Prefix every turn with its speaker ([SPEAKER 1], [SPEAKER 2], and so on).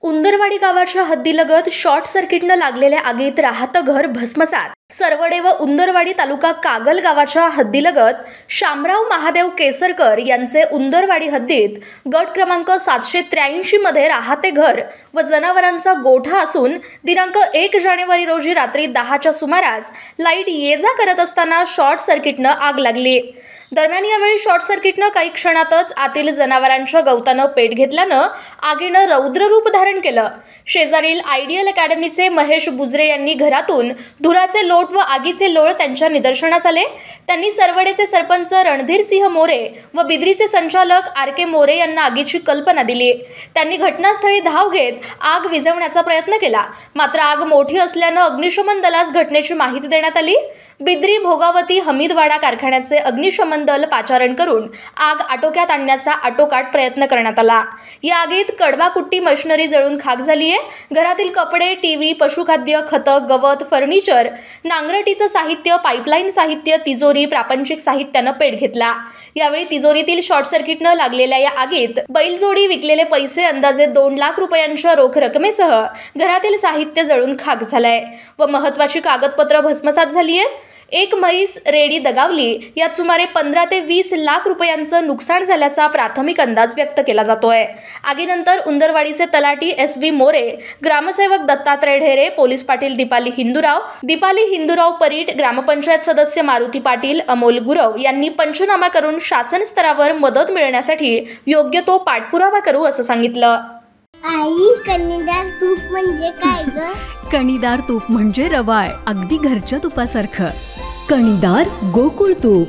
[SPEAKER 1] उंदरवाडी गावाच्या हद्दीलगत शॉर्ट सर्किटनं लागलेल्या आगीत राहतं घर भस्मसात। सरवडे व उंदरवाडी तालुका कागल गावाच्या हद्दीलगत शामराव महादेव केसरकर यांचे उंदरवाडी हद्दीत गट क्रमांक 783 मध्ये राहते घर व जनावरांचा गोठा असून दिनांक 1 जानेवारी रोजी रात्री 10च्या सुमारास लाईट ये-जा करत असताना शॉर्ट सर्किटनं आग लागली। दरम्यान यावेळी शॉर्ट सर्किटनं काही क्षणातच आतील जनावरांच्या गवतानं पेट घेतल्यानं आगीनं रौद्र रूप धारण केलं। शेजारील आयडियल अकॅडमीचे महेश बुजरे यांनी घरातून धुराचे लोट व आगीचे लोळ त्यांच्या निदर्शनास आले। त्यांनी सरवडेचे सरपंच रणधीर सिंह मोरे व बिद्रीचे संचालक आर.के. मोरे यांना आगीची कल्पना दिली। त्यांनी घटनास्थळी धाव घेत आग विझवण्याचा प्रयत्न केला, मात्र आग मोठी असल्यानं अग्निशमन दलास घटनेची माहिती देण्यात आली। बिद्री भोगावती हमीदवाडा कारखान्याचे अग्निशमन दल पाचारण करून आग आटोक्यात आणण्याचा आटोकाट प्रयत्न करण्यात आला। या आगीत कडबाकुट्टी मशिनरी जळून खाक झाली आहे। घरातील कपडे, टीव्ही, पशुखाद्य, खतं, गवत, फर्निचर, नांगरटीचं साहित्य, पाईपलाईन साहित्य, तिजोरी, प्रापंचिक साहित्यानं पेट घेतला। यावेळी तिजोरीतील शॉर्ट सर्किटनं लागलेल्या या आगीत बैलजोडी, विकलेले पैसे, अंदाजे 2 लाख रुपयांच्या रोख रकमेसह घरातील साहित्य जळून खाक झालंय व महत्त्वाची कागदपत्र भस्मसात झाली आहेत। एक म्हैस, रेडी दगावली, यात सुमारे 15 ते 20 लाख रुपयांचं नुकसान झाल्याचा प्राथमिक अंदाज व्यक्त केला जातोय। आगीनंतर उंदरवाडीचे तलाठी S.V. मोरे, ग्रामसेवक दत्तात्रय ढेरे, पोलीस पाटील दीपाली हिंदूराव परीट, ग्रामपंचायत सदस्य मारुती पाटील, अमोल गुरव यांनी पंचनामा करून शासन स्तरावर मदत मिळण्यासाठी योग्य तो पाठपुरावा करू असं सांगितलं।
[SPEAKER 2] आई, कणीदार तूप म्हणजे काय ग?
[SPEAKER 3] कणीदार तूप म्हणजे रवाळ, अगदी घरच्या तुपासारखं। कणीदार गोकुळ तूप।